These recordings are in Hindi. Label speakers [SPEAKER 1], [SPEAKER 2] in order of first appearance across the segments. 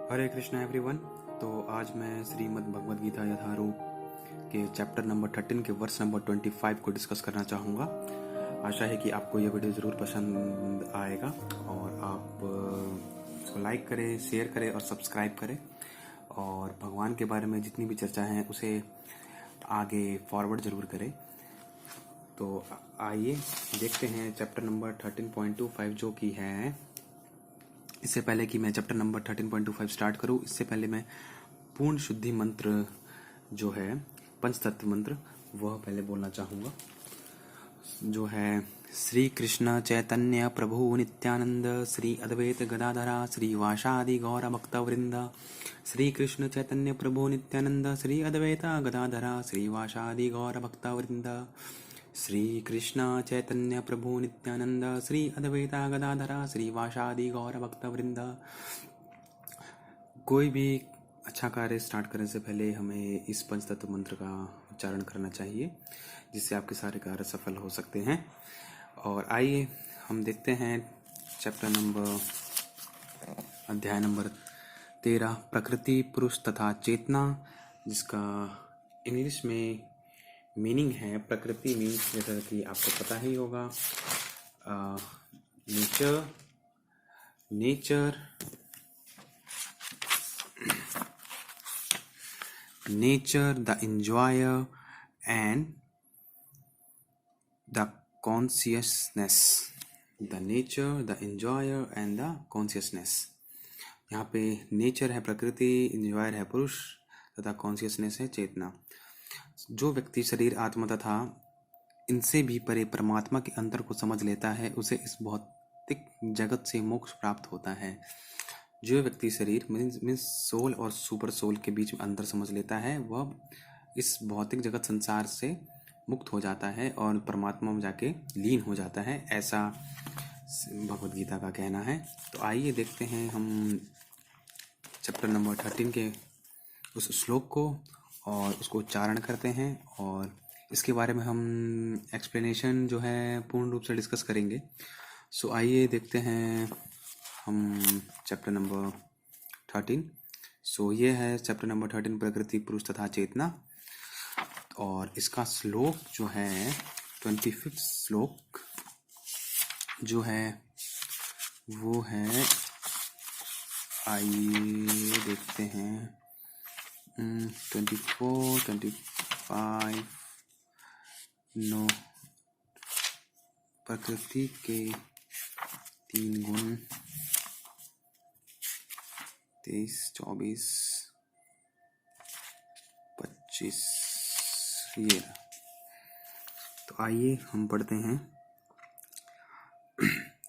[SPEAKER 1] हरे कृष्णा एवरीवन। तो आज मैं श्रीमद् भगवद गीता यथारूप के चैप्टर नंबर 13 के वर्स नंबर 25 को डिस्कस करना चाहूँगा। आशा है कि आपको यह वीडियो ज़रूर पसंद आएगा और आप इसको लाइक करें, शेयर करें और सब्सक्राइब करें और भगवान के बारे में जितनी भी चर्चा है उसे आगे फॉरवर्ड ज़रूर करें। तो आइए देखते हैं चैप्टर नंबर 13.25 जो कि है। इससे पहले कि मैं चैप्टर नंबर 13.25 स्टार्ट करूं, इससे पहले मैं पूर्ण शुद्धि मंत्र जो है पंचतत्व मंत्र वह पहले बोलना चाहूँगा, जो है श्री कृष्ण चैतन्य प्रभु नित्यानंद श्री अद्वैत गदाधरा श्री वासादि गौर भक्त वृंद। श्री कृष्ण चैतन्य प्रभु नित्यानंद श्री अद्वैत गदाधरा श्री वासादि गौर भक्त वृंद। श्री कृष्ण चैतन्य प्रभु नित्यानंद श्री अद्वैत गदाधरा श्री वासादि गौर भक्त वृंद। कोई भी अच्छा कार्य स्टार्ट करने से पहले हमें इस पंचतत्व मंत्र का उच्चारण करना चाहिए, जिससे आपके सारे कार्य सफल हो सकते हैं। और आइए हम देखते हैं चैप्टर नंबर अध्याय नंबर 13 प्रकृति पुरुष तथा चेतना, जिसका इंग्लिश में मीनिंग है प्रकृति मीन्स, जैसा कि आपको पता ही होगा, nature the enjoyer and the consciousness। The nature the enjoyer and the consciousness। यहाँ पे नेचर है प्रकृति, इंजॉयर है पुरुष तथा कॉन्शियसनेस है चेतना। जो व्यक्ति शरीर आत्मा तथा इनसे भी परे परमात्मा के अंतर को समझ लेता है उसे इस भौतिक जगत से मोक्ष प्राप्त होता है। जो व्यक्ति शरीर मीन्स सोल और सुपर सोल के बीच में अंतर समझ लेता है वह इस भौतिक जगत संसार से मुक्त हो जाता है और परमात्मा में जाके लीन हो जाता है, ऐसा भगवद गीता का कहना है। तो आइए देखते हैं हम चैप्टर नंबर 13 के उस श्लोक को और उसको उच्चारण करते हैं और इसके बारे में हम एक्सप्लेनेशन जो है पूर्ण रूप से डिस्कस करेंगे। सो आइए देखते हैं हम चैप्टर नंबर 13। सो ये है चैप्टर नंबर 13 प्रकृति पुरुष तथा चेतना, और इसका श्लोक जो है 25 श्लोक जो है वो है, आइए देखते हैं 24, 25। नो, प्रकृति के 3 गुण 23, 24, 25 ये। तो आइए हम पढ़ते हैं।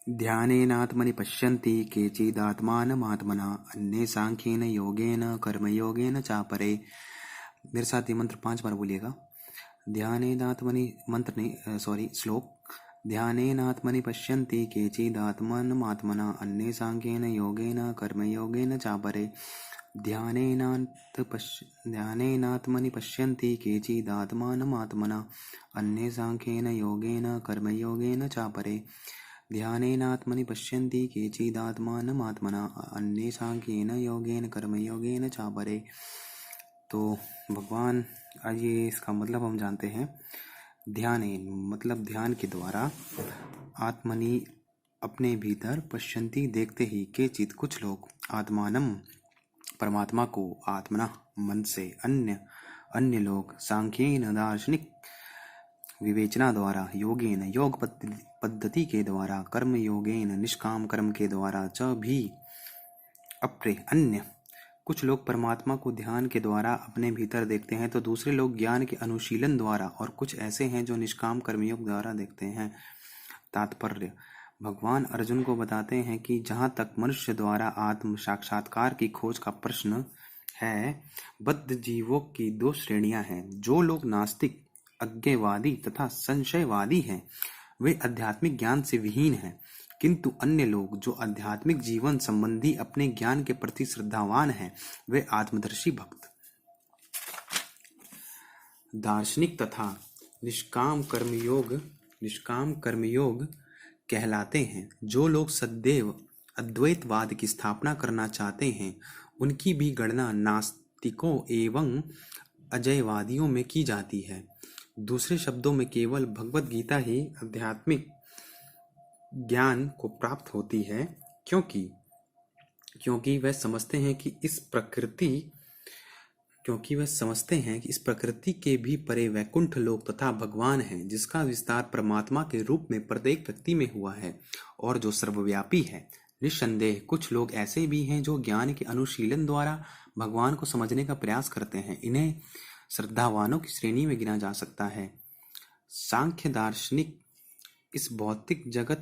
[SPEAKER 1] ध्यानेनात्मनि पश्यन्ति केचिदात्मानमात्मना अन्ये सांख्येन योगेन कर्मयोगेन चापरे। मेरे साथ ये मंत्र 5 बार बोलिएगा। ध्यानेनात्मनि श्लोक। ध्यानेनात्मनि पश्यन्ति केचिदात्मानमात्मना अन्ये सांख्येन योगेन कर्मयोगेन चापरे। ध्यानेनात्मनि पश्यन्ति केचिदात्मानमात्मना अन्ये सांख्येन योगेन कर्मयोगेन चापरे। ध्यानेनात्मनि पश्यन्ति केचिदात्मानमात्मना अन्ये सांख्येन योगेन कर्मयोगेन चापरे। तो भगवान, आइए इसका मतलब हम जानते हैं। ध्यानेन मतलब ध्यान के द्वारा, आत्मनि अपने भीतर, पश्यन्ति देखते ही, केचित कुछ लोग, आत्मानम परमात्मा को, आत्मना मन से, अन्य लोग, सांख्येन दार्शनिक विवेचना द्वारा, योगेन योग पद्धति के द्वारा, कर्म योगेन निष्काम कर्म के द्वारा, च भी अपरे अन्य। कुछ लोग परमात्मा को ध्यान के द्वारा अपने भीतर देखते हैं तो दूसरे लोग ज्ञान के अनुशीलन द्वारा, और कुछ ऐसे हैं जो निष्काम कर्मयोग द्वारा देखते हैं। तात्पर्य: भगवान अर्जुन को बताते हैं कि जहाँ तक मनुष्य द्वारा आत्म साक्षात्कार की खोज का प्रश्न है, बद्ध जीवों की 2 श्रेणियां हैं। जो लोग नास्तिक, अज्ञेयवादी तथा संशयवादी हैं वे आध्यात्मिक ज्ञान से विहीन हैं, किंतु अन्य लोग जो आध्यात्मिक जीवन संबंधी अपने ज्ञान के प्रति श्रद्धावान हैं वे आत्मदर्शी भक्त, दार्शनिक तथा निष्काम कर्मयोग कहलाते हैं। जो लोग सदैव अद्वैतवाद की स्थापना करना चाहते हैं, उनकी भी गणना नास्तिकों एवं अजैयवादियों में की जाती है। दूसरे शब्दों में केवल भगवत गीता ही आध्यात्मिक ज्ञान को प्राप्त होती है, क्योंकि क्योंकि वह समझते हैं कि इस प्रकृति के भी परे वैकुंठ लोक तथा भगवान है, जिसका विस्तार परमात्मा के रूप में प्रत्येक व्यक्ति में हुआ है और जो सर्वव्यापी है। निस्संदेह कुछ लोग ऐसे भी हैं जो ज्ञान के अनुशीलन द्वारा भगवान को समझने का प्रयास करते हैं। इन्हें श्रद्धावानों की श्रेणी में गिना जा सकता है। सांख्य दार्शनिक इस भौतिक जगत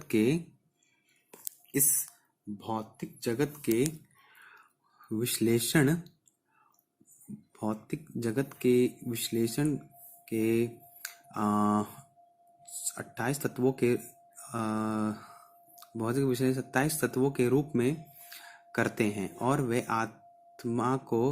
[SPEAKER 1] के विश्लेषण के 28 तत्वों के भौतिक विश्लेषण 27 तत्वों के रूप में करते हैं और वे आत्मा को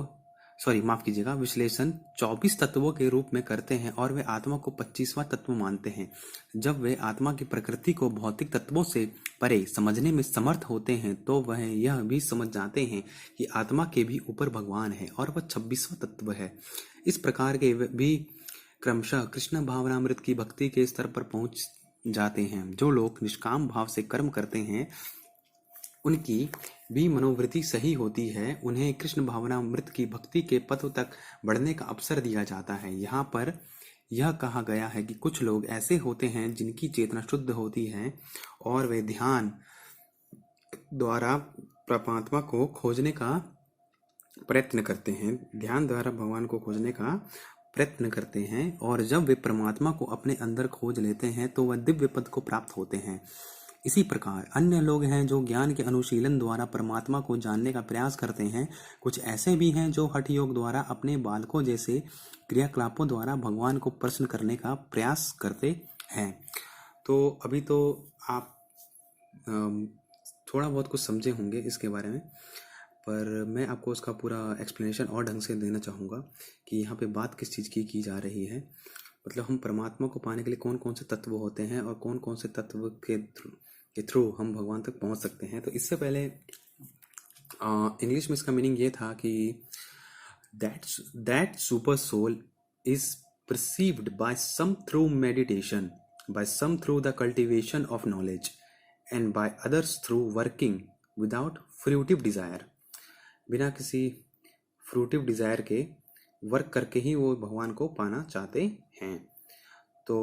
[SPEAKER 1] विश्लेषण 24 तत्वों के रूप में करते हैं और वे आत्मा को 25वां तत्व मानते हैं। जब वे आत्मा की प्रकृति को भौतिक तत्वों से परे समझने में समर्थ होते हैं तो वह यह भी समझ जाते हैं कि आत्मा के भी ऊपर भगवान है और वह 26वां तत्व है। इस प्रकार के भी क्रमशः कृष्ण भावनामृत की भक्ति के स्तर पर पहुंच जाते हैं। जो लोग निष्काम भाव से कर्म करते हैं, उनकी भी मनोवृत्ति सही होती है, उन्हें कृष्ण भावनामृत की भक्ति के पथ तक बढ़ने का अवसर दिया जाता है। यहाँ पर यह कहा गया है कि कुछ लोग ऐसे होते हैं जिनकी चेतना शुद्ध होती है और वे ध्यान द्वारा परमात्मा को खोजने का प्रयत्न करते हैं। ध्यान द्वारा भगवान को खोजने का प्रयत्न करते हैं और जब वे परमात्मा को अपने अंदर खोज लेते हैं तो वह दिव्य पद को प्राप्त होते हैं। इसी प्रकार अन्य लोग हैं जो ज्ञान के अनुशीलन द्वारा परमात्मा को जानने का प्रयास करते हैं। कुछ ऐसे भी हैं जो हठ योग द्वारा अपने बालकों जैसे क्रियाकलापों द्वारा भगवान को प्रसन्न करने का प्रयास करते हैं। तो अभी तो आप थोड़ा बहुत कुछ समझे होंगे इसके बारे में, पर मैं आपको उसका पूरा एक्सप्लेनेशन और ढंग से देना चाहूँगा कि यहाँ पे बात किस चीज़ की जा रही है। मतलब हम परमात्मा को पाने के लिए कौन कौन से तत्व होते हैं और कौन कौन से तत्व के थ्रू हम भगवान तक पहुँच सकते हैं। तो इससे पहले इंग्लिश में इसका मीनिंग ये था कि that super soul is perceived by some through meditation, by some through the cultivation of knowledge, and by others through working without fruitive desire. बिना किसी फ्रूटिव डिज़ायर के वर्क करके ही वो भगवान को पाना चाहते हैं। तो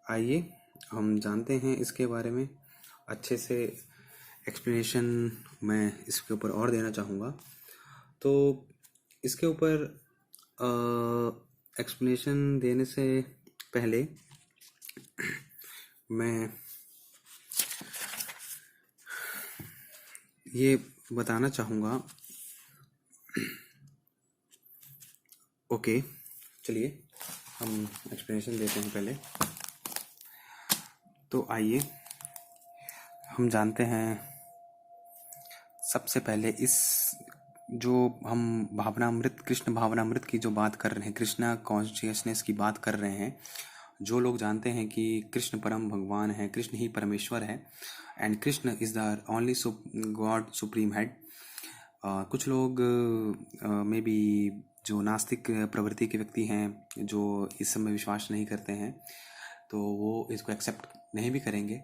[SPEAKER 1] आइए हम जानते हैं इसके बारे में। अच्छे से एक्सप्लेनेशन मैं इसके ऊपर और देना चाहूँगा। तो इसके ऊपर एक्सप्लेनेशन देने से पहले मैं ये बताना चाहूँगा। ओके, चलिए हम एक्सप्लेनेशन देते हैं पहले। तो आइए हम जानते हैं सबसे पहले इस जो हम भावनामृत कृष्ण भावनामृत की जो बात कर रहे हैं, कृष्णा कॉन्शियसनेस की बात कर रहे हैं। जो लोग जानते हैं कि कृष्ण परम भगवान है, कृष्ण ही परमेश्वर है and Krishna is the only God supreme head. कुछ लोग में भी जो नास्तिक प्रवृत्ति के व्यक्ति हैं, जो इस समय विश्वास नहीं करते हैं, तो वो इसको एक्सेप्ट नहीं भी करेंगे,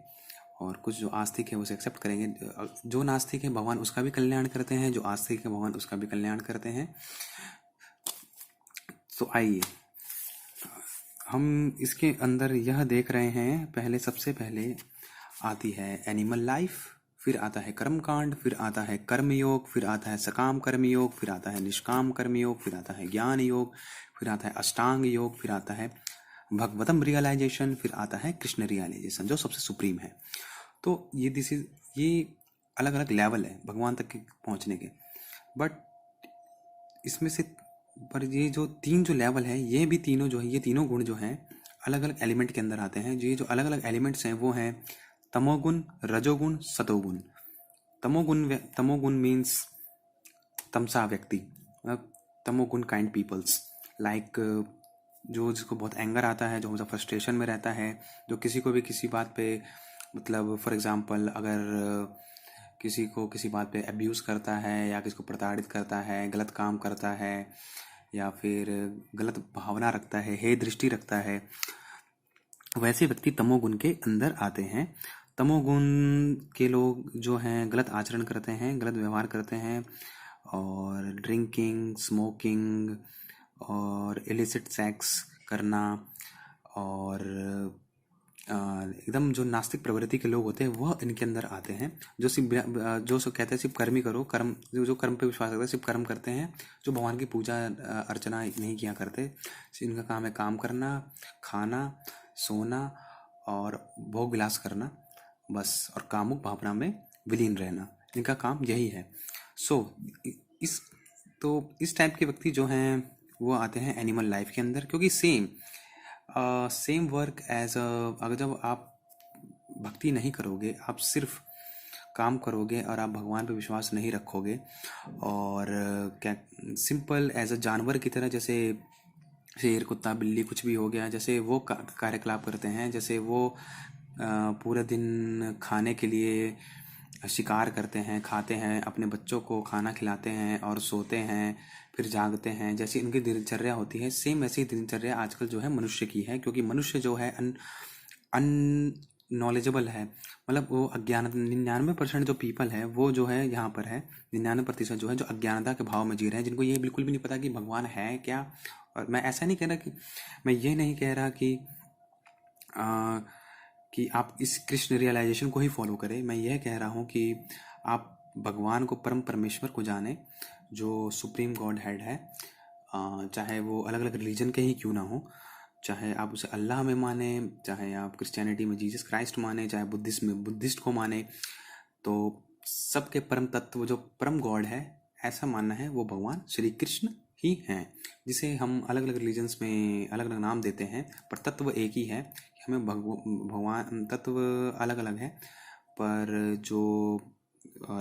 [SPEAKER 1] और कुछ जो आस्तिक है उसे एक्सेप्ट करेंगे। जो नास्तिक है भगवान उसका भी कल्याण करते हैं, जो आस्तिक है भगवान उसका भी कल्याण करते हैं। तो आइए हम इसके अंदर यह देख रहे हैं। सबसे पहले आती है एनिमल लाइफ, फिर आता है कर्म कांड, फिर आता है कर्म योग, फिर आता है सकाम कर्म योग, फिर आता है निष्काम कर्म योग, फिर आता है ज्ञान योग, फिर आता है अष्टांग योग, फिर आता है भगवतम रियलाइजेशन, फिर आता है कृष्ण रियलाइजेशन जो सबसे सुप्रीम है। तो ये अलग अलग लेवल है भगवान तक के पहुंचने के। बट इसमें से पर ये जो तीन जो लेवल है, ये भी तीनों जो है, ये तीनों गुण जो हैं अलग अलग एलिमेंट के अंदर आते हैं। ये जो अलग अलग एलिमेंट्स हैं वो हैं तमोगुण, रजोगुण, सतोगुण। तमोगुण मीन्स तमसा व्यक्ति, तमोगुण काइंड पीपल्स, लाइक जो जिसको बहुत एंगर आता है, जो हमेशा फ्रस्ट्रेशन में रहता है, जो किसी को भी किसी बात पे, मतलब फॉर एग्जांपल अगर किसी को किसी बात पे अब्यूज़ करता है या किसी को प्रताड़ित करता है, गलत काम करता है या फिर गलत भावना रखता है, हे दृष्टि रखता है, वैसे व्यक्ति तमोगुण के अंदर आते हैं। तमोगुण के लोग जो हैं गलत आचरण करते हैं, गलत व्यवहार करते हैं और ड्रिंकिंग, स्मोकिंग और इलिसिट सेक्स करना और एकदम जो नास्तिक प्रवृत्ति के लोग होते हैं वह इनके अंदर आते हैं। जो कहते हैं सिर्फ कर्म ही करो, कर्म जो कर्म पे विश्वास करते हैं सिर्फ कर्म करते हैं, जो भगवान की पूजा अर्चना नहीं किया करते। इनका काम है काम करना, खाना, सोना और भोग विलास करना, बस, और कामुक भावना में विलीन रहना, इनका काम यही है। इस इस टाइप के व्यक्ति जो हैं वो आते हैं एनिमल लाइफ के अंदर, क्योंकि सेम वर्क एज अगर जब आप भक्ति नहीं करोगे, आप सिर्फ काम करोगे और आप भगवान पे विश्वास नहीं रखोगे और क्या सिंपल एज अ जानवर की तरह, जैसे शेर, कुत्ता, बिल्ली कुछ भी हो गया, जैसे वो कार्यकलाप करते हैं, जैसे वो पूरे दिन खाने के लिए शिकार करते हैं, खाते हैं, अपने बच्चों को खाना खिलाते हैं और सोते हैं, फिर जागते हैं, जैसी उनकी दिनचर्या होती है, सेम ऐसी दिनचर्या आजकल जो है मनुष्य की है। क्योंकि मनुष्य जो है अननॉलेजेबल है, मतलब वो अज्ञान 99% जो पीपल है वो जो है यहाँ पर है, 99% जो है जो अज्ञानता के भाव में जी रहे हैं, जिनको ये बिल्कुल भी नहीं पता कि भगवान है क्या। और मैं ऐसा नहीं कह रहा कि मैं ये नहीं कह रहा कि आप इस कृष्ण रियलाइजेशन को ही फॉलो करें। मैं यह कह रहा हूँ कि आप भगवान को, परम परमेश्वर को जाने, जो सुप्रीम गॉड हेड है, चाहे वो अलग अलग रिलीजन के ही क्यों ना हो, चाहे आप उसे अल्लाह में माने, चाहे आप क्रिश्चियनिटी में जीसस क्राइस्ट माने, चाहे बुद्धिस्ट में बुद्धिस्ट को माने, तो सबके परम तत्व जो परम गॉड है ऐसा मानना है वो भगवान श्री कृष्ण ही हैं, जिसे हम अलग अलग रिलीजन्स में अलग अलग नाम देते हैं, पर तत्व एक ही है। हमें भगवान तत्व अलग अलग है पर जो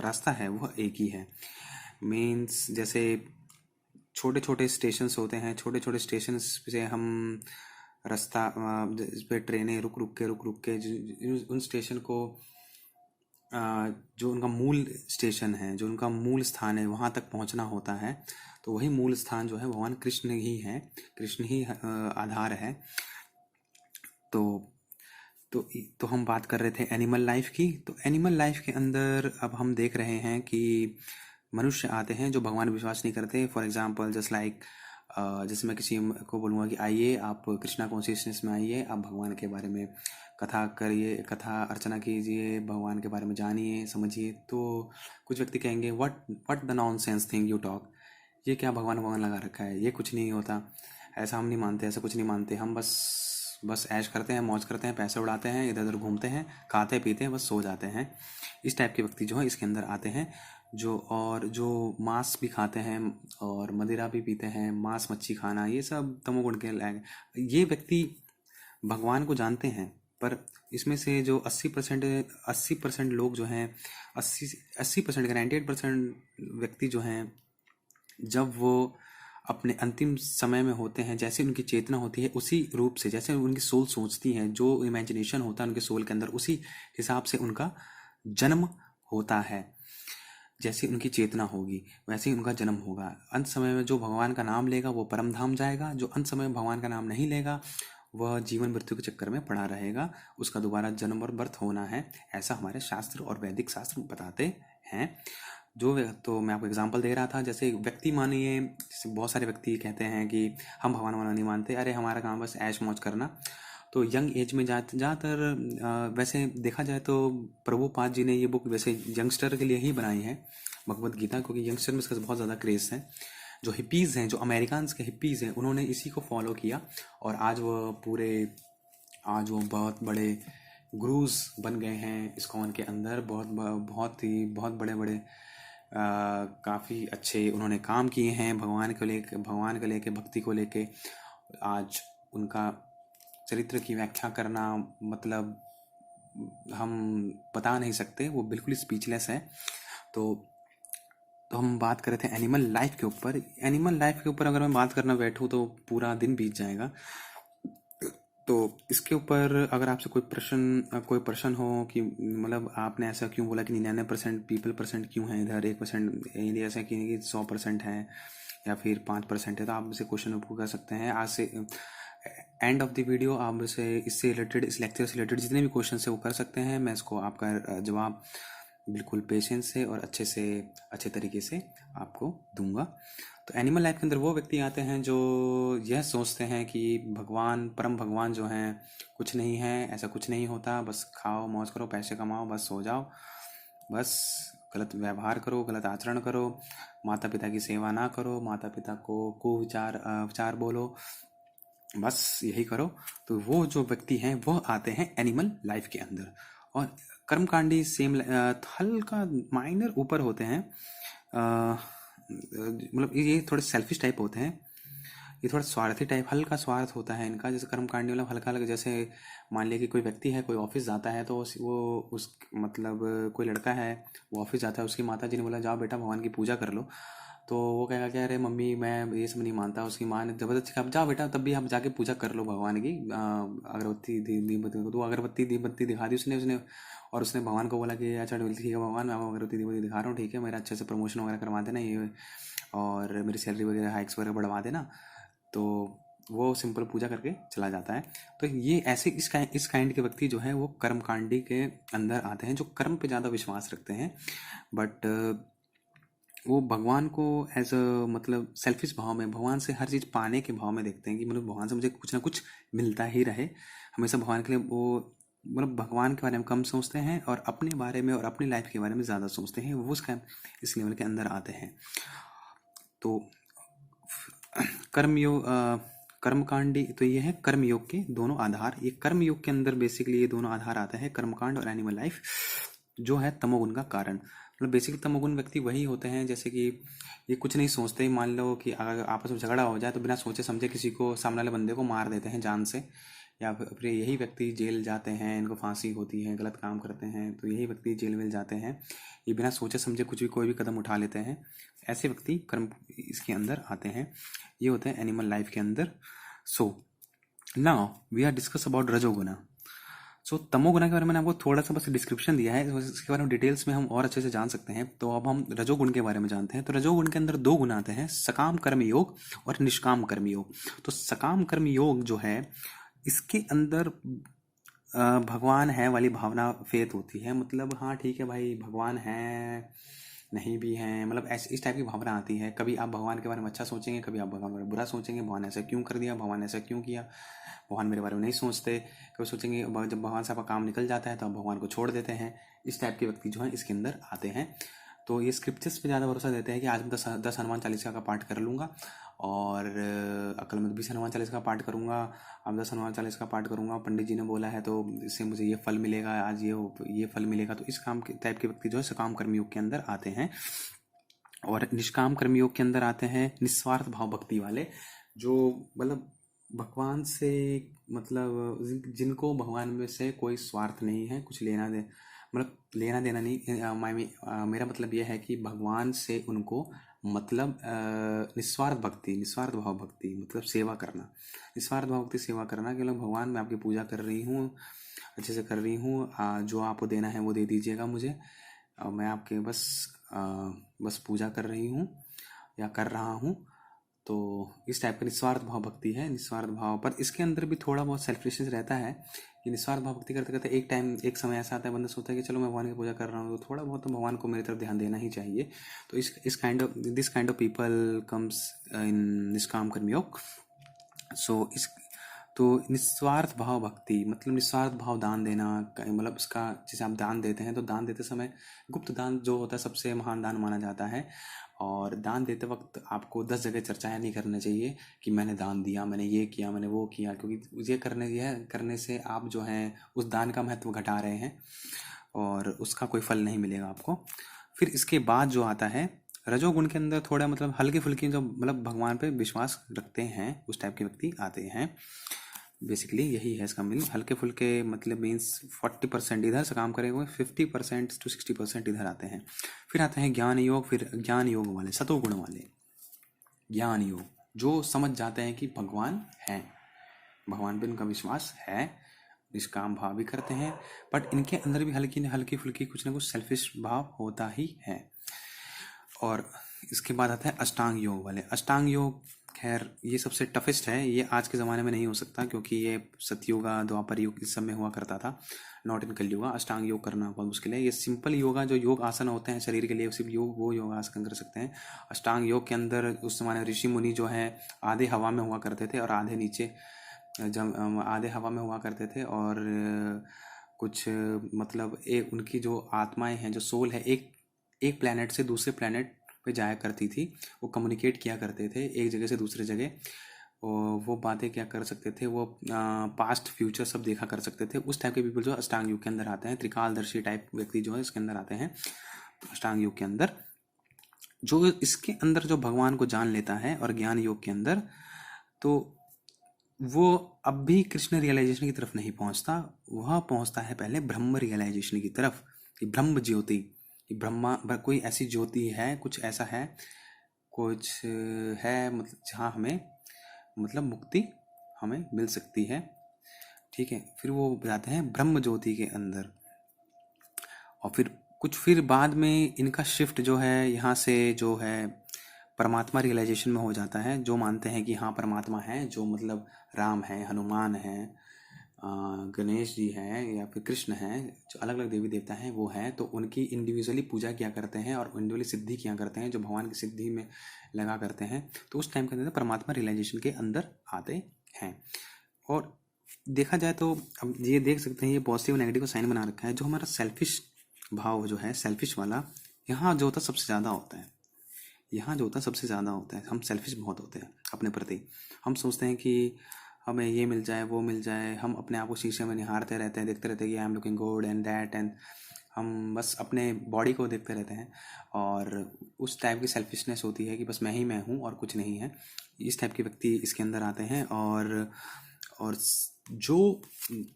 [SPEAKER 1] रास्ता है वह एक ही है। मीन्स जैसे छोटे छोटे स्टेशंस होते हैं, छोटे छोटे स्टेशंस से हम रास्ता इस पे ट्रेनें रुक रुक के उन स्टेशन को जो उनका मूल स्टेशन है, जो उनका मूल स्थान है, वहाँ तक पहुँचना होता है। तो वही मूल स्थान जो है भगवान कृष्ण ही है, कृष्ण ही आधार है। तो हम बात कर रहे थे एनिमल लाइफ की। तो एनिमल लाइफ के अंदर अब हम देख रहे हैं कि मनुष्य आते हैं जो भगवान विश्वास नहीं करते। फॉर एग्जांपल जस्ट लाइक जैसे मैं किसी को बोलूँगा कि आइए आप कृष्णा कॉन्शियसनेस में आइए, आप भगवान के बारे में कथा करिए, कथा अर्चना कीजिए, भगवान के बारे में जानिए, समझिए। तो कुछ व्यक्ति कहेंगे what the nonsense thing you talk, ये क्या भगवान भगवान लगा रखा है, ये कुछ नहीं होता, ऐसा हम नहीं मानते, ऐसा कुछ नहीं मानते, हम बस ऐश करते हैं, मौज करते हैं, पैसे उड़ाते हैं, इधर उधर घूमते हैं, खाते पीते हैं, बस सो जाते हैं। इस टाइप के व्यक्ति जो है इसके अंदर आते हैं, जो मांस भी खाते हैं और मदिरा भी पीते हैं, मांस मच्छी खाना, ये सब तमोगुण के लायक। ये व्यक्ति भगवान को जानते हैं, पर इसमें से जो 80% लोग जो हैं, 80% का 98% व्यक्ति जो हैं, जब वो अपने अंतिम समय में होते हैं, जैसे उनकी चेतना होती है उसी रूप से, जैसे उनकी सोल सोचती है, जो इमेजिनेशन होता है उनके सोल के अंदर, उसी हिसाब से उनका जन्म होता है। जैसे उनकी चेतना होगी वैसे ही उनका जन्म होगा। अंत समय में जो भगवान का नाम लेगा वो परम धाम जाएगा, जो अंत समय में भगवान का नाम नहीं लेगा वह जीवन मृत्यु के चक्कर में पड़ा रहेगा, उसका दोबारा जन्म और बर्थ होना है, ऐसा हमारे शास्त्र और वैदिक शास्त्र बताते हैं। तो मैं आपको एग्जांपल दे रहा था, जैसे व्यक्ति मानिए, जैसे बहुत सारे व्यक्ति कहते हैं कि हम भगवान वाला नहीं मानते, अरे हमारा काम बस ऐश मौज करना। तो यंग एज में ज़्यादातर वैसे देखा जाए तो प्रभुपाद जी ने ये बुक वैसे यंगस्टर के लिए ही बनाई है, भगवत गीता, क्योंकि यंगस्टर में इसका बहुत ज़्यादा क्रेज़ है। जो हिप्पीज़ हैं, जो अमेरिकन्स के हिप्पीज़ हैं, उन्होंने इसी को फॉलो किया और आज वो बहुत बड़े गुरुज बन गए हैं इस्कॉन के अंदर। बहुत बड़े बड़े काफ़ी अच्छे उन्होंने काम किए हैं भगवान को लेके भक्ति को लेके। आज उनका चरित्र की व्याख्या करना, मतलब हम बता नहीं सकते, वो बिल्कुल स्पीचलेस है। तो हम बात कर रहे थे एनिमल लाइफ के ऊपर। एनिमल लाइफ के ऊपर अगर मैं बात करना बैठूँ तो पूरा दिन बीत जाएगा, तो इसके ऊपर अगर आपसे कोई प्रश्न हो कि मतलब आपने ऐसा क्यों बोला कि 99% पीपल परसेंट क्यों है इधर, 1% इंडिया ऐसा क्यों है कि 100% है या फिर 5% है, तो आप मुझसे क्वेश्चन आपको कर सकते हैं। आज से एंड ऑफ द वीडियो आप मुझसे इससे रिलेटेड, इस लेक्चर से रिलेटेड जितने भी क्वेश्चन है वो कर सकते हैं। मैं इसको आपका जवाब बिल्कुल पेशेंस से और अच्छे तरीके से आपको दूंगा। तो एनिमल लाइफ के अंदर वो व्यक्ति आते हैं जो यह सोचते हैं कि भगवान, परम भगवान जो हैं कुछ नहीं है, ऐसा कुछ नहीं होता, बस खाओ मौज करो, पैसे कमाओ, बस सो जाओ, बस गलत व्यवहार करो, गलत आचरण करो, माता पिता की सेवा ना करो, माता पिता को विचार बोलो, बस यही करो। तो वो जो व्यक्ति हैं वो आते हैं एनिमल लाइफ के अंदर। और कर्मकांडी सेम हल्का माइनर ऊपर होते हैं, मतलब ये थोड़े सेल्फिश टाइप होते हैं, ये थोड़ा स्वार्थी टाइप, हल्का स्वार्थ होता है इनका। जैसे कर्मकांडी मतलब हल्का हल्का, जैसे मान लिया कि कोई व्यक्ति है, कोई ऑफिस जाता है, तो उस मतलब कोई लड़का है, वो ऑफिस जाता है, उसकी माता जी ने बोला जाओ बेटा भगवान की पूजा कर लो, तो वो कहेगा कि अरे मम्मी मैं ये सब नहीं मानता। उसकी माँ ने जबरदस्ती कहा जाओ बेटा, तब भी आप जाके पूजा कर लो भगवान की, अगरबत्ती दीपबत्ती को। तो अगरबत्ती दीपबत्ती दिखा दी उसने उसने और उसने भगवान को बोला कि अच्छा ठीक है भगवान, मैं आपको अगरबत्ती दीपबत्ती दिखा रहा हूँ, ठीक है, मेरा अच्छे से प्रमोशन वगैरह करवा देना ये, और मेरी सैलरी वगैरह हाइक्स वगैरह बढ़वा देना। तो वो सिंपल पूजा करके चला जाता है। तो ये ऐसे इस काइंड के व्यक्ति जो है वो कर्मकांडी के अंदर आते हैं, जो कर्म पे ज़्यादा विश्वास रखते हैं, बट वो भगवान को एज अ मतलब सेल्फिश भाव में, भगवान से हर चीज़ पाने के भाव में देखते हैं कि मतलब भगवान से मुझे कुछ ना कुछ मिलता ही रहे। हमेशा भगवान के लिए वो मतलब भगवान के बारे में कम सोचते हैं और अपने बारे में और अपनी लाइफ के बारे में ज़्यादा सोचते हैं, वो उसका इस लेवल के अंदर आते हैं। तो कर्मयोग, कर्मकांडी, तो ये है कर्मयोग के दोनों आधार। ये कर्मयोग के अंदर बेसिकली ये दोनों आधार आते हैं, कर्मकांड और एनिमल लाइफ, जो है तमोगुण का कारण। मतलब बेसिकली तमोगुण व्यक्ति वही होते हैं जैसे कि ये कुछ नहीं सोचते, मान लो कि अगर आपस में झगड़ा हो जाए तो बिना सोचे समझे किसी को, सामने वाले बंदे को मार देते हैं जान से, या फिर यही व्यक्ति जेल जाते हैं, इनको फांसी होती है, गलत काम करते हैं तो यही व्यक्ति जेल में जाते हैं, ये बिना सोचे समझे कुछ भी कोई भी कदम उठा लेते हैं। ऐसे व्यक्ति कर्म इसके अंदर आते हैं, ये होते हैं एनिमल लाइफ के अंदर। So now we are discuss about रजोगुना। सो तमोगुना के बारे में मैंने आपको थोड़ा सा बस डिस्क्रिप्शन दिया है, इसके बारे में डिटेल्स में हम और अच्छे से जान सकते हैं। तो अब हम रजोगुण के बारे में जानते हैं। तो रजोगुण के अंदर दो गुण आते हैं, सकाम कर्म योग और निष्काम कर्म योग। तो सकाम कर्म योग जो है इसके अंदर भगवान है वाली भावना फेत होती है, मतलब हाँ ठीक है भाई भगवान है, नहीं भी हैं, मतलब ऐसे इस टाइप की भावना आती है। कभी आप भगवान के बारे में अच्छा सोचेंगे, कभी आप भगवान के बारे में बुरा सोचेंगे, भगवान ऐसा क्यों कर दिया, भगवान ऐसा क्यों किया, भगवान मेरे बारे में नहीं सोचते। कभी सोचेंगे जब भगवान से आपका काम निकल जाता है तो आप भगवान को छोड़ देते हैं। इस टाइप के व्यक्ति जो हैं इसके अंदर आते हैं। तो ये स्क्रिप्चर्स पे ज़्यादा भरोसा देते हैं कि आज मैं 10 हनुमान चालीसा का पाठ कर लूँगा, और कल मैं 20 हनुमान चालीसा का पाठ करूँगा, अब 10 हनुमान चालीसा का पाठ करूँगा, पंडित जी ने बोला है तो इससे मुझे ये फल मिलेगा, आज ये फल मिलेगा। तो इस काम के टाइप के व्यक्ति जो है सकाम कर्मयोग के अंदर आते हैं। और निष्काम कर्मयोग के अंदर आते हैं निस्वार्थ भाव भक्ति वाले, जो मतलब भगवान से मतलब जिनको भगवान में से कोई स्वार्थ नहीं है, कुछ लेना दे मतलब लेना देना नहीं, मेरा मतलब यह है कि भगवान से उनको मतलब निस्वार्थ भक्ति, निस्वार्थ भाव भक्ति मतलब सेवा करना, निस्वार्थ भाव भक्ति सेवा करना कि मतलब भगवान मैं आपकी पूजा कर रही हूँ, अच्छे से कर रही हूँ, जो आपको देना है वो दे दीजिएगा मुझे, मैं आपके बस पूजा कर रही हूँ या कर रहा हूँ। तो इस टाइप का निस्वार्थ भाव भक्ति है। निस्वार्थ भाव पर इसके अंदर भी थोड़ा बहुत सेल्फिशनेस रहता है कि निस्वार्थ भाव भक्ति करते करते एक समय ऐसा आता है, बंदा सोचता है कि चलो मैं भगवान की पूजा कर रहा हूँ तो थोड़ा बहुत तो भगवान को मेरी तरफ ध्यान देना ही चाहिए। तो this kind of people comes in निष्काम कर्मयोग। सो इस तो निस्वार्थ भाव भक्ति मतलब निस्वार्थ भाव दान देना, मतलब उसका जैसे आप दान देते हैं तो दान देते समय गुप्त दान जो होता है सबसे महान दान माना जाता है। और दान देते वक्त आपको 10 जगह चर्चाएं नहीं करना चाहिए कि मैंने दान दिया, मैंने ये किया, मैंने वो किया, क्योंकि यह करने से आप जो हैं उस दान का महत्व घटा रहे हैं और उसका कोई फल नहीं मिलेगा आपको। फिर इसके बाद जो आता है रजोगुण के अंदर थोड़ा मतलब हल्की फुल्की जो मतलब भगवान पे विश्वास रखते हैं उस टाइप के व्यक्ति आते हैं। बेसिकली यही है इसका मीनिंग, हल्के फुल्के मतलब मीन्स 40% इधर से काम करेंगे, 50% to 60% इधर आते हैं। फिर आते हैं ज्ञान योग, फिर ज्ञान योग वाले, सतोगुण वाले ज्ञान योग, जो समझ जाते हैं कि भगवान हैं, भगवान पे इनका विश्वास है, निष्काम भाव भी करते हैं, बट इनके अंदर भी हल्की फुल्की कुछ ना कुछ सेल्फिश भाव होता ही है। और इसके बाद आता है अष्टांग योग वाले। अष्टांग योग खैर ये सबसे टफेस्ट है, ये आज के ज़माने में नहीं हो सकता क्योंकि ये सतयुगा द्वापर युग इस समय हुआ करता था, नॉट इन कलयुगा। अष्टांग योग करना बहुत मुश्किल है। ये सिंपल योगा जो योग आसन होते हैं शरीर के लिए, सिर्फ योग वो योग आसन कर सकते हैं। अष्टांग योग के अंदर उस जमाने ऋषि मुनि जो है आधे हवा में हुआ करते थे और आधे नीचे, जब आधे हवा में हुआ करते थे और कुछ मतलब एक उनकी जो आत्माएं हैं, जो सोल है, एक प्लैनेट से दूसरे प्लैनेट पे जाया करती थी। वो कम्युनिकेट किया करते थे एक जगह से दूसरे जगह, और वो बातें क्या कर सकते थे, वो पास्ट फ्यूचर सब देखा कर सकते थे। उस टाइप के पीपल जो अष्टांग योग के अंदर आते हैं, त्रिकालदर्शी टाइप व्यक्ति जो है इसके अंदर आते हैं अष्टांग योग के अंदर। जो इसके अंदर जो भगवान को जान लेता है और ज्ञान योग के अंदर, तो वो अब भी कृष्ण रियलाइजेशन की तरफ नहीं पहुंचता, वह पहुंचता है पहले ब्रह्म रियलाइजेशन की तरफ। कि ब्रह्म ज्योति, ब्रह्मा कोई ऐसी ज्योति है, कुछ ऐसा है, कुछ है मतलब जहाँ हमें मतलब मुक्ति हमें मिल सकती है। ठीक है, फिर वो जाते हैं ब्रह्म ज्योति के अंदर, और फिर बाद में इनका शिफ्ट जो है यहाँ से जो है परमात्मा रियलाइजेशन में हो जाता है। जो मानते हैं कि हाँ परमात्मा है, जो मतलब राम है, हनुमान है, गणेश जी हैं या फिर कृष्ण हैं, जो अलग अलग देवी देवता हैं वो हैं, तो उनकी इंडिविजुअली पूजा किया करते हैं और इंडिविजुअली सिद्धि किया करते हैं, जो भगवान की सिद्धि में लगा करते हैं। तो उस टाइम के अंदर परमात्मा रियलाइजेशन के अंदर आते हैं। और देखा जाए तो अब ये देख सकते हैं, ये पॉजिटिव नेगेटिव का साइन बना रखा है। जो हमारा सेल्फिश भाव जो है, सेल्फिश वाला, यहाँ जो होता सबसे ज़्यादा होता है। यहाँ जो होता है सबसे ज़्यादा होता है। हम सेल्फिश बहुत होते हैं अपने प्रति। हम सोचते हैं कि हमें ये मिल जाए, वो मिल जाए। हम अपने आप को शीशे में निहारते रहते हैं, देखते रहते हैं कि I am looking good and that, and हम बस अपने बॉडी को देखते रहते हैं। और उस टाइप की सेल्फिशनेस होती है कि बस मैं ही मैं हूँ और कुछ नहीं है। इस टाइप के व्यक्ति इसके अंदर आते हैं। और जो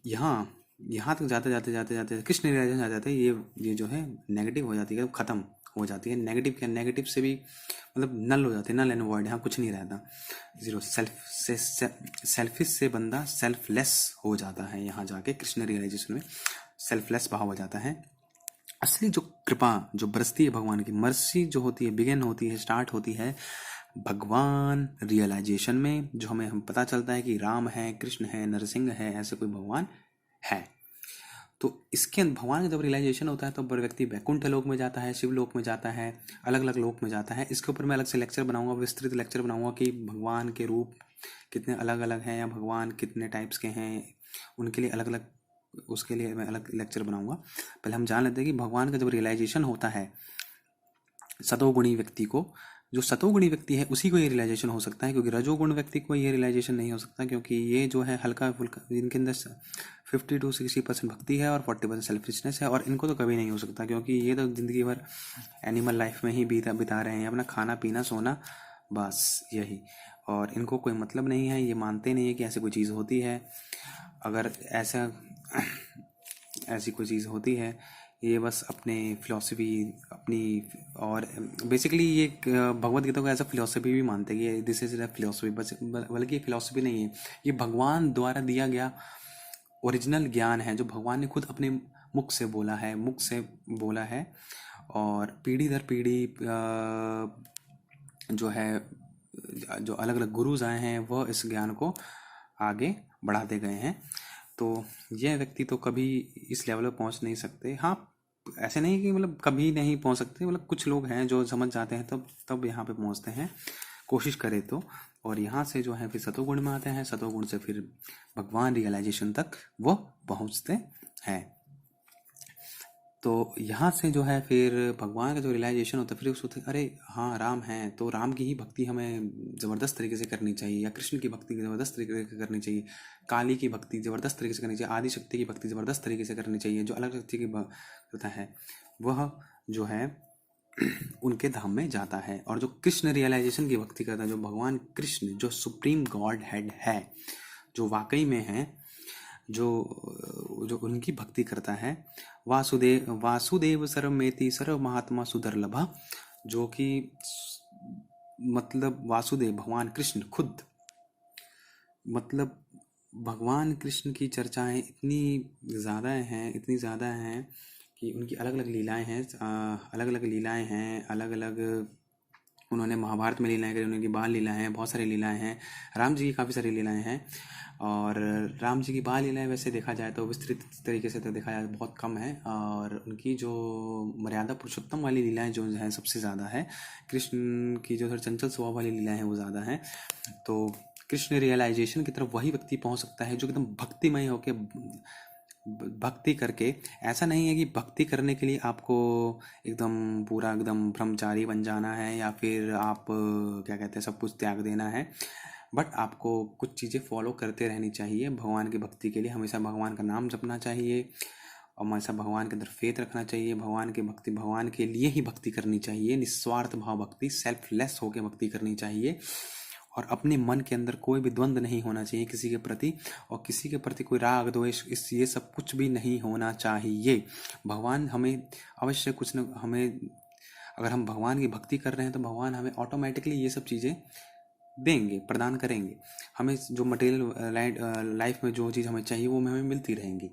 [SPEAKER 1] यहाँ तक जाते जाते जाते जाते कृष्ण रियलाइजेशन आ जाते हैं, ये जो है नेगेटिव हो जाती है, ख़त्म हो जाती है। नेगेटिव क्या, नेगेटिव से भी मतलब नल हो जाते हैं, नल एंड वॉइड, यहाँ कुछ नहीं रहता, जीरो। सेल्फिश से बंदा सेल्फलेस हो जाता है। यहाँ जाके कृष्ण रियलाइजेशन में सेल्फलेस भाव हो जाता है। असली जो कृपा जो बरसती है भगवान की, मर्सी जो होती है, बिगिन होती है, स्टार्ट होती है भगवान रियलाइजेशन में। जो हम पता चलता है कि राम है, कृष्ण है, नरसिंह है, ऐसे कोई भगवान है। तो इसके भगवान का जब रियलाइजेशन होता है तो व्यक्ति वैकुंठ लोक में जाता है, शिवलोक में जाता है, अलग अलग लोक में जाता है। इसके ऊपर मैं अलग से लेक्चर बनाऊंगा, विस्तृत लेक्चर बनाऊंगा कि भगवान के रूप कितने अलग अलग हैं या भगवान कितने टाइप्स के हैं, उनके लिए अलग अलग, उसके लिए मैं अलग लेक्चर बनाऊंगा। पहले हम जान लेते हैं कि भगवान का जब रियलाइजेशन होता है सतोगुणी व्यक्ति को, जो सतोगुणी व्यक्ति है उसी को ये रियलाइजेशन हो सकता है, क्योंकि रजोगुण व्यक्ति को ये रियलाइजेशन नहीं हो सकता, क्योंकि ये जो है हल्का फुल्का, इनके अंदर 50 to 60% भक्ति है और 40% सेल्फिशनेस है। और इनको तो कभी नहीं हो सकता, क्योंकि ये तो जिंदगी भर एनिमल लाइफ में ही बिता रहे हैं, अपना खाना पीना सोना, बस यही। और इनको कोई मतलब नहीं है, ये मानते नहीं है कि ऐसी कोई चीज़ होती है। अगर ऐसी कोई चीज़ होती है, ये बस अपने फिलॉसफी अपनी, और बेसिकली ये भगवत गीता को ऐसा फिलॉसफी भी मानते हैं कि दिस इज अ फिलॉसफी, बस बल्कि फिलॉसफी नहीं है, ये भगवान द्वारा दिया गया ओरिजिनल ज्ञान है, जो भगवान ने खुद अपने मुख से बोला है। और पीढ़ी दर पीढ़ी जो है, जो अलग अलग गुरुज आए हैं वह इस ज्ञान को आगे बढ़ाते गए हैं। तो यह व्यक्ति तो कभी इस लेवल पर पहुंच नहीं सकते। हाँ, ऐसे नहीं कि मतलब कभी नहीं पहुंच सकते, मतलब कुछ लोग हैं जो समझ जाते हैं तब यहाँ पे पहुंचते हैं, कोशिश करें तो। और यहाँ से जो है फिर सतोगुण में आते हैं, सतोगुण से फिर भगवान रियलाइजेशन तक वो पहुंचते हैं। तो यहाँ से जो है फिर भगवान का जो रियलाइजेशन होता है, फिर उसको अरे हाँ राम है, तो राम की ही भक्ति हमें ज़बरदस्त तरीके से करनी चाहिए, या कृष्ण की भक्ति ज़बरदस्त तरीके से करनी चाहिए, काली की भक्ति ज़बरदस्त तरीके से करनी चाहिए, आदि शक्ति की भक्ति ज़बरदस्त तरीके से करनी चाहिए। जो अलग शक्ति की करता है वह जो है उनके धाम में जाता है। और जो कृष्ण रियलाइजेशन की भक्ति करता है, जो भगवान कृष्ण जो सुप्रीम गॉड हेड है, जो वाकई में है, जो उनकी भक्ति करता है, वासुदेव सर्वमेति सर्व महात्मा सुदुर्लभ, जो कि मतलब वासुदेव भगवान कृष्ण खुद मतलब भगवान कृष्ण की चर्चाएं इतनी ज़्यादा हैं कि उनकी अलग अलग लीलाएं हैं, अलग अलग उन्होंने महाभारत में लीलाएं करी, उनकी बाल लीलाएं हैं, बहुत सारी लीलाएं हैं। राम जी की काफ़ी सारी लीलाएं हैं। और राम जी की बाल लीलाएं वैसे देखा जाए तो विस्तृत तरीके से तो देखा जाए तो बहुत कम है, और उनकी जो मर्यादा पुरुषोत्तम वाली लीलाएं जो हैं सबसे ज़्यादा है। कृष्ण की जो थोड़ी चंचल स्वभाव वाली लीलाएं हैं वो ज़्यादा हैं। तो कृष्ण रियलाइजेशन की तरफ वही व्यक्ति पहुंच सकता है जो एकदम भक्तिमय होके भक्ति करके। ऐसा नहीं है कि भक्ति करने के लिए आपको एकदम पूरा एकदम ब्रह्मचारी बन जाना है या फिर आप क्या कहते हैं सब कुछ त्याग देना है, बट आपको कुछ चीज़ें फॉलो करते रहनी चाहिए भगवान की भक्ति के लिए। हमेशा भगवान का नाम जपना चाहिए और हमेशा भगवान के अंदर फेथ रखना चाहिए। भगवान के लिए ही भक्ति करनी चाहिए, निस्वार्थ भाव भक्ति, सेल्फलेस होकर भक्ति करनी चाहिए। और अपने मन के अंदर कोई भी द्वंद्व नहीं होना चाहिए किसी के प्रति, और किसी के प्रति कोई राग द्वेष इस ये सब कुछ भी नहीं होना चाहिए। भगवान हमें अवश्य कुछ न हमें अगर हम भगवान की भक्ति कर रहे हैं तो भगवान हमें ऑटोमेटिकली ये सब चीज़ें देंगे, प्रदान करेंगे। हमें जो मटेरियल लाइफ में जो चीज़ हमें चाहिए वो हमें मिलती रहेंगी।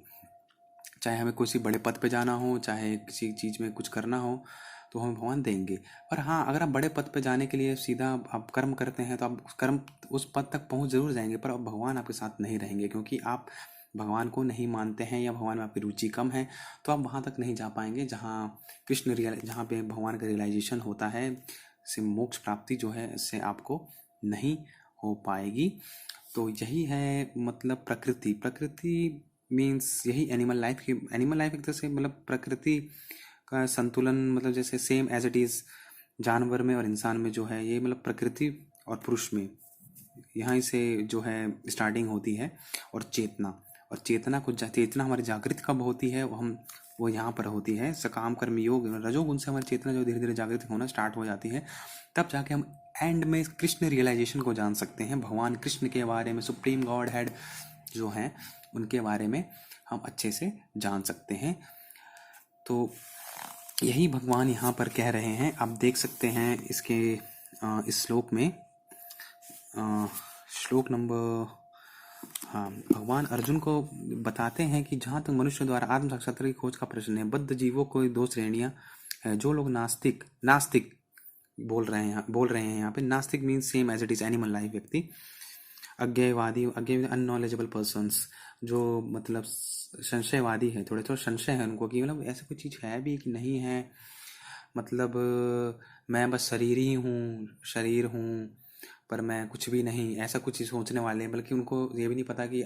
[SPEAKER 1] चाहे हमें किसी बड़े पद पे जाना हो, चाहे किसी चीज़ में कुछ करना हो, तो हमें भगवान देंगे। पर हाँ, अगर आप बड़े पद पे जाने के लिए सीधा आप कर्म करते हैं तो आप कर्म उस पद तक पहुंच जरूर जाएंगे, पर अब भगवान आपके साथ नहीं रहेंगे क्योंकि आप भगवान को नहीं मानते हैं या भगवान में आपकी रुचि कम है। तो आप वहाँ तक नहीं जा पाएंगे जहाँ पे भगवान का रियलाइजेशन होता है। से मोक्ष प्राप्ति जो है इससे आपको नहीं हो पाएगी। तो यही है मतलब प्रकृति मीन्स यही एनिमल लाइफ एक तरह से मतलब प्रकृति का संतुलन, मतलब जैसे सेम एज इट इज़ जानवर में और इंसान में जो है ये मतलब प्रकृति और पुरुष में यहाँ से जो है स्टार्टिंग होती है। और चेतना हमारी जागृत कब होती है वो यहाँ पर होती है सकाम कर्म योग रजोगुण से हमारी चेतना जो धीरे धीरे जागृत होना स्टार्ट हो जाती है। तब जाके हम एंड में कृष्ण रियलाइजेशन को जान सकते हैं। भगवान कृष्ण के बारे में, सुप्रीम गॉड हेड जो हैं उनके बारे में हम अच्छे से जान सकते हैं। तो यही भगवान यहाँ पर कह रहे हैं। आप देख सकते हैं इस श्लोक में श्लोक नंबर भगवान अर्जुन को बताते हैं कि जहाँ तक मनुष्य द्वारा आत्म साक्षात्कार की खोज का प्रश्न है, बद्ध जीवों को दो श्रेणियां है। जो लोग नास्तिक बोल रहे हैं यहाँ पे। नास्तिक means same as it is animal life व्यक्ति। अज्ञेयवादी अननॉलेजेबल पर्सन्स जो मतलब संशयवादी है, थोड़े संशय है उनको कि मतलब ऐसा कोई चीज़ है भी कि नहीं है, मतलब मैं बस शरीर हूँ पर मैं कुछ भी नहीं, ऐसा कुछ सोचने वाले हैं। बल्कि उनको ये भी नहीं पता कि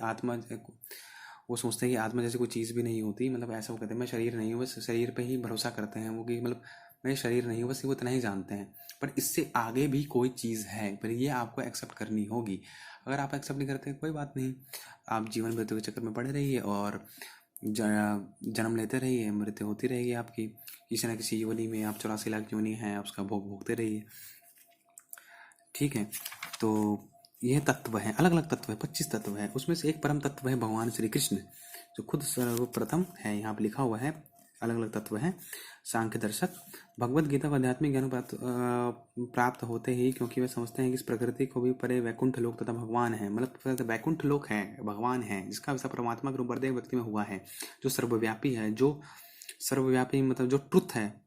[SPEAKER 1] वो सोचते हैं कि आत्मा जैसे कोई चीज़ भी नहीं होती। मतलब ऐसा वो कहते हैं मैं शरीर नहीं हूँ, बस शरीर पे ही भरोसा करते हैं वो कि मतलब मैं शरीर नहीं हूँ, बस वो इतना ही जानते हैं। पर इससे आगे भी कोई चीज़ है, पर ये आपको एक्सेप्ट करनी होगी। अगर आप एक्सेप्ट नहीं करते कोई बात नहीं, आप जीवन मृत्यु के चक्कर में पड़े रहिए और जन्म लेते रहिए, मृत्यु होती रहेगी आपकी किसी न किसी योनि में। आप 84 लाख योनि हैं, आप उसका भोग भोगते रहिए। ठीक है, तो यह तत्व है, अलग अलग तत्व है, 25 तत्व है। उसमें से एक परम तत्व है भगवान श्री कृष्ण जो खुद सर्वप्रथम है। यहाँ पे लिखा हुआ है अलग अलग तत्व है। सांख्य दर्शक भगवत गीता का आध्यात्मिक ज्ञान प्राप्त होते ही क्योंकि वे समझते हैं कि इस प्रकृति को भी परे वैकुंठ लोक तथा भगवान है। मतलब वैकुंठ लोक है, भगवान है, जिसका विषय परमात्मा के रूप प्रत्येक व्यक्ति में हुआ है, जो सर्वव्यापी है, मतलब जो ट्रुथ है।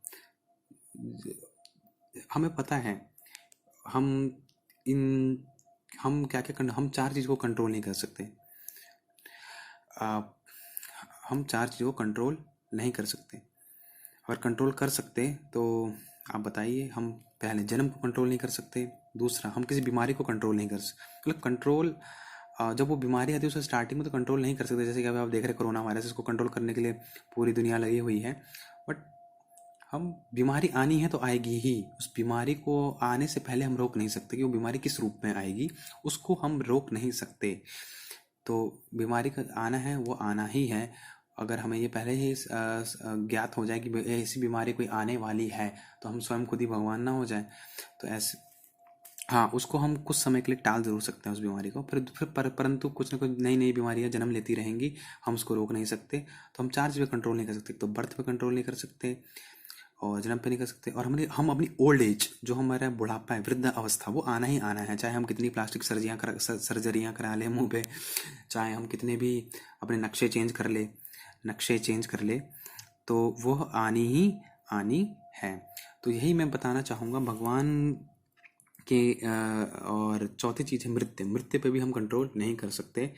[SPEAKER 1] हमें पता है हम क्या क्या हम 4 चीज़ को कंट्रोल नहीं कर सकते। हम 4 चीज़ों को कंट्रोल नहीं कर सकते। अगर कंट्रोल कर सकते तो आप बताइए। हम पहले जन्म को कंट्रोल नहीं कर सकते। दूसरा, हम किसी बीमारी को कंट्रोल नहीं कर सकते। मतलब कंट्रोल जब वो बीमारी आती है उससे स्टार्टिंग में तो कंट्रोल नहीं कर सकते। जैसे कि अभी आप देख रहे हैं कोरोना वायरस, इसको कंट्रोल करने के लिए पूरी दुनिया लगी हुई है। बट हम बीमारी आनी है तो आएगी ही। उस बीमारी को आने से पहले हम रोक नहीं सकते कि वो बीमारी किस रूप में आएगी, उसको हम रोक नहीं सकते। तो बीमारी का आना है वो आना ही है। अगर हमें ये पहले ही ज्ञात हो जाए कि ऐसी बीमारी कोई आने वाली है तो हम स्वयं खुद ही भगवान ना हो जाए। तो ऐसे हाँ, उसको हम कुछ समय के लिए टाल जरूर सकते हैं उस बीमारी को, परंतु कुछ ना कुछ नई नई बीमारियां जन्म लेती रहेंगी, हम उसको रोक नहीं सकते। तो हम 4 चीज़ें कंट्रोल नहीं कर सकते। तो बर्थ पे कंट्रोल नहीं कर सकते, और जन्म पे नहीं कर सकते। और हम अपनी ओल्ड एज, जो हमारा बुढ़ापा है, वृद्ध अवस्था, वो आना ही आना है। चाहे हम कितनी प्लास्टिक सर्जरियाँ करा लें मुंह पे, चाहे हम कितने भी अपने नक्शे चेंज कर ले, तो वो आनी ही आनी है। तो यही मैं बताना चाहूँगा भगवान के। और चौथी चीज़ है मृत्यु। मृत्यु पे भी हम कंट्रोल नहीं कर सकते।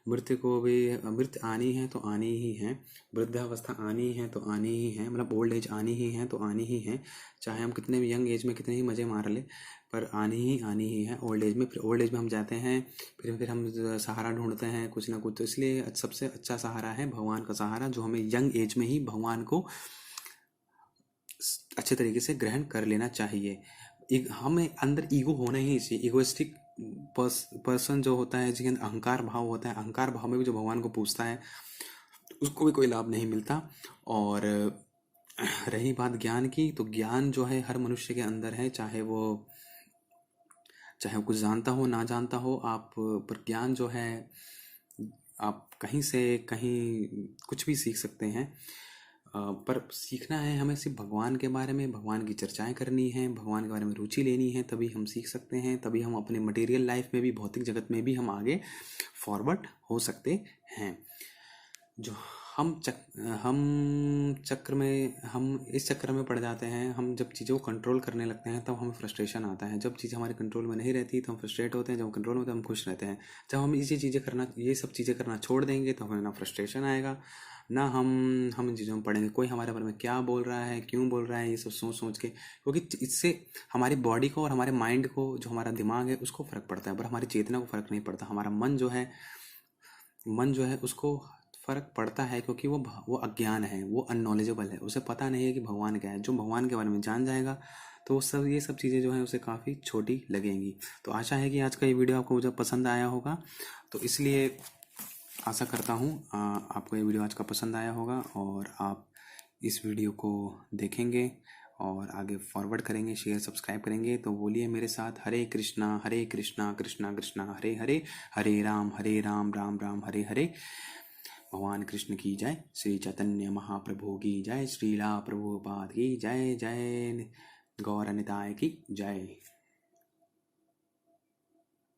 [SPEAKER 1] मृत्यु को भी, मृत्यु आनी है तो आनी ही है, वृद्धावस्था आनी है तो आनी ही है, मतलब ओल्ड एज आनी ही है तो आनी ही है। चाहे हम कितने भी यंग एज में कितने ही मज़े मार ले, पर आनी ही है ओल्ड एज में। फिर ओल्ड एज में हम जाते हैं, फिर हम सहारा ढूंढते हैं कुछ ना कुछ। तो इसलिए सबसे अच्छा सहारा है भगवान का सहारा, जो हमें यंग एज में ही भगवान को अच्छे तरीके से ग्रहण कर लेना चाहिए। हमें अंदर ईगो होना ही नहीं चाहिए। इगोइस्टिक पर्सन जो होता है, जिसके अंदर अहंकार भाव होता है, अहंकार भाव में भी जो भगवान को पूजता है, उसको भी कोई लाभ नहीं मिलता। और रही बात ज्ञान की, तो ज्ञान जो है हर मनुष्य के अंदर है, चाहे वो कुछ जानता हो ना जानता हो। आप पर ज्ञान जो है, आप कहीं से कहीं कुछ भी सीख सकते हैं। पर सीखना है हमें सिर्फ भगवान के बारे में, भगवान की चर्चाएं करनी है, भगवान के बारे में रुचि लेनी है, तभी हम सीख सकते हैं। तभी हम अपने मटेरियल लाइफ में भी, भौतिक जगत में भी हम आगे फॉरवर्ड हो सकते हैं। जो हम इस चक्कर में पड़ जाते हैं। हम जब चीज़ों को कंट्रोल करने लगते हैं, तब हमें फ्रस्ट्रेशन आता है। जब चीज़ हमारे कंट्रोल में नहीं रहती तो हम फ्रस्ट्रेट होते हैं, जब हम कंट्रोल में होते हैं हम खुश रहते हैं। जब हम ये सब चीज़ें करना छोड़ देंगे, तो हमें ना फ्रस्ट्रेशन आएगा, ना हम इन चीज़ों में पड़ेंगे। कोई हमारे बारे में क्या बोल रहा है, क्यों बोल रहा है, ये सब सोच सोच के, क्योंकि इससे हमारी बॉडी को और हमारे माइंड को, जो हमारा दिमाग है, उसको फ़र्क पड़ता है, पर हमारी चेतना को फ़र्क नहीं पड़ता। हमारा मन जो है उसको फ़र्क पड़ता है, क्योंकि वो अज्ञान है, वो अननॉलेजेबल है, उसे पता नहीं है कि भगवान क्या है। जो भगवान के बारे में जान जाएगा, तो ये सब चीज़ें जो हैं उसे काफ़ी छोटी लगेंगी। तो आशा है कि आज का ये वीडियो आपको मुझे पसंद आया होगा। तो इसलिए आशा करता हूँ आपको ये वीडियो आज का पसंद आया होगा, और आप इस वीडियो को देखेंगे और आगे फॉरवर्ड करेंगे, शेयर सब्सक्राइब करेंगे। तो बोलिए मेरे साथ, हरे कृष्णा कृष्णा कृष्णा हरे हरे, हरे राम राम राम हरे हरे। भगवान कृष्ण की जय, श्री चैतन्य महाप्रभु की जय, श्रीला प्रभुपाद की जय, जय गौर निताय की जय।